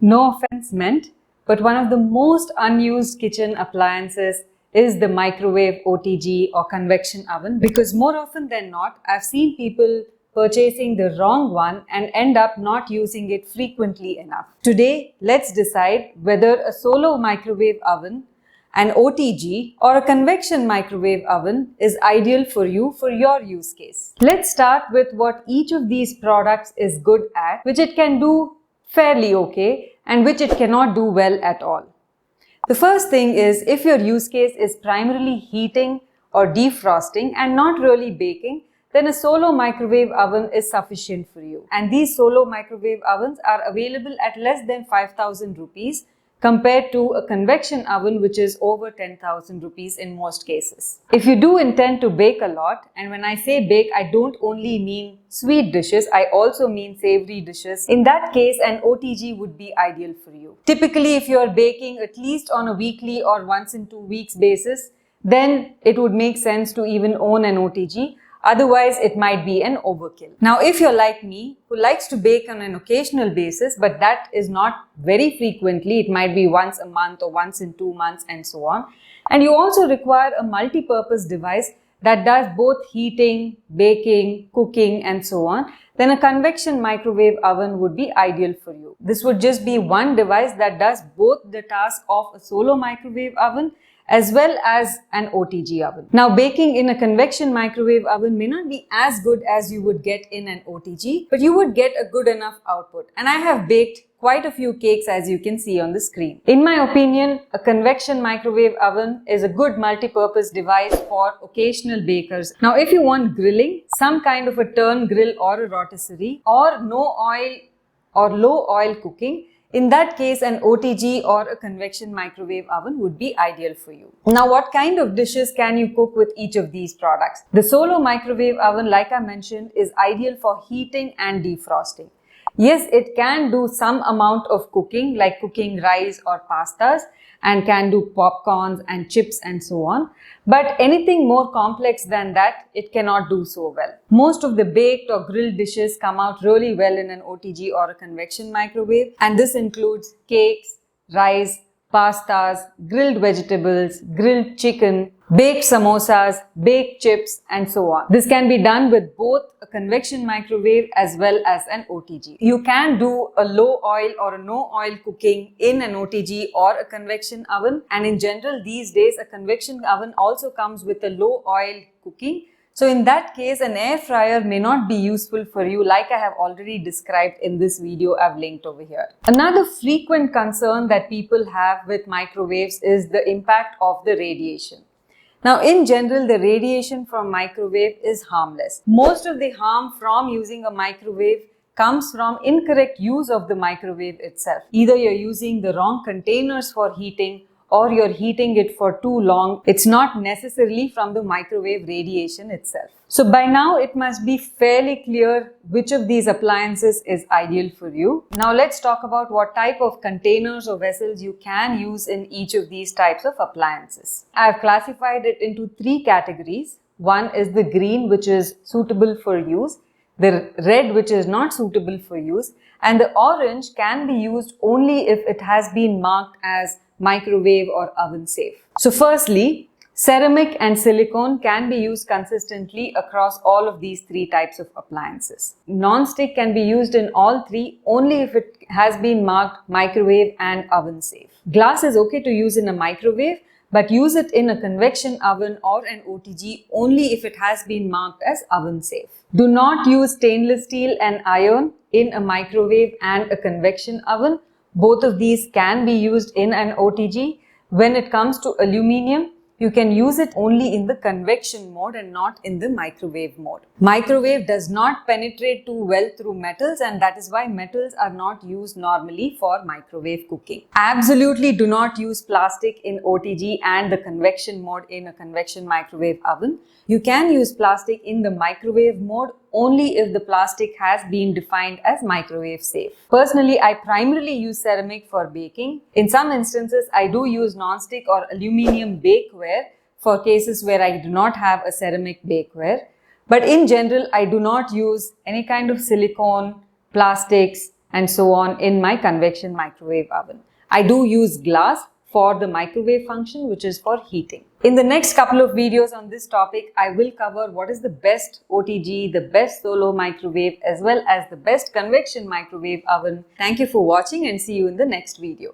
No offense meant, but one of the most unused kitchen appliances is the microwave OTG or convection oven, because more often than not, I've seen people purchasing the wrong one and end up not using it frequently enough. Today, let's decide whether a solo microwave oven, an OTG, or a convection microwave oven is ideal for you for your use case. Let's start with what each of these products is good at, which it can do fairly okay, and which it cannot do well at all. The first thing is, if your use case is primarily heating or defrosting and not really baking, then a solo microwave oven is sufficient for you. And these solo microwave ovens are available at less than 5,000 rupees compared to a convection oven which is over 10,000 rupees in most cases. If you do intend to bake a lot, and when I say bake, I don't only mean sweet dishes, I also mean savory dishes. In that case, an OTG would be ideal for you. Typically, if you are baking at least on a weekly or once in 2 weeks basis, then it would make sense to even own an OTG. Otherwise, it might be an overkill. Now, if you're like me, who likes to bake on an occasional basis, but that is not very frequently, it might be once a month or once in 2 months and so on, and you also require a multi-purpose device that does both heating, baking, cooking and so on, then a convection microwave oven would be ideal for you. This would just be one device that does both the task of a solo microwave oven as well as an OTG oven. Now, baking in a convection microwave oven may not be as good as you would get in an OTG, but you would get a good enough output. And I have baked quite a few cakes, as you can see on the screen. In my opinion, a convection microwave oven is a good multi-purpose device for occasional bakers. Now, if you want grilling, some kind of a turn grill or a rotisserie, or no oil or low oil cooking, in that case, an OTG or a convection microwave oven would be ideal for you. Now, what kind of dishes can you cook with each of these products? The solo microwave oven, like I mentioned, is ideal for heating and defrosting. Yes, it can do some amount of cooking, like cooking rice or pastas, and can do popcorns and chips and so on. But anything more complex than that, it cannot do so well. Most of the baked or grilled dishes come out really well in an OTG or a convection microwave, and this includes cakes, rice, pastas, grilled vegetables, grilled chicken, baked samosas, baked chips and so on. This can be done with both a convection microwave as well as an OTG. You can do a low oil or a no oil cooking in an OTG or a convection oven, and in general these days a convection oven also comes with a low oil cooking. So in that case, an air fryer may not be useful for you, like I have already described in this video I've linked over here. Another frequent concern that people have with microwaves is the impact of the radiation. Now, in general, the radiation from microwave is harmless. Most of the harm from using a microwave comes from incorrect use of the microwave itself. Either you're using the wrong containers for heating, or you're heating it for too long. It's not necessarily from the microwave radiation itself. So by now it must be fairly clear which of these appliances is ideal for you. Now let's talk about what type of containers or vessels you can use in each of these types of appliances. I've classified it into 3 categories. One is the green, which is suitable for use, the red, which is not suitable for use, and the orange can be used only if it has been marked as microwave or oven safe. So firstly, ceramic and silicone can be used consistently across all of these 3 types of appliances. Non-stick can be used in all 3 only if it has been marked microwave and oven safe. Glass is okay to use in a microwave, but use it in a convection oven or an OTG only if it has been marked as oven safe. Do not use stainless steel and iron in a microwave and a convection oven. Both of these can be used in an OTG. When it comes to aluminium, you can use it only in the convection mode and not in the microwave mode. Microwave does not penetrate too well through metals, and that is why metals are not used normally for microwave cooking. Absolutely do not use plastic in OTG and the convection mode in a convection microwave oven. You can use plastic in the microwave mode only if the plastic has been defined as microwave safe. Personally, I primarily use ceramic for baking. In some instances, I do use non-stick or aluminium bakeware for cases where I do not have a ceramic bakeware. But in general, I do not use any kind of silicone, plastics, and so on in my convection microwave oven. I do use glass for the microwave function, which is for heating. In the next couple of videos on this topic, I will cover what is the best OTG, the best solo microwave, as well as the best convection microwave oven. Thank you for watching and see you in the next video.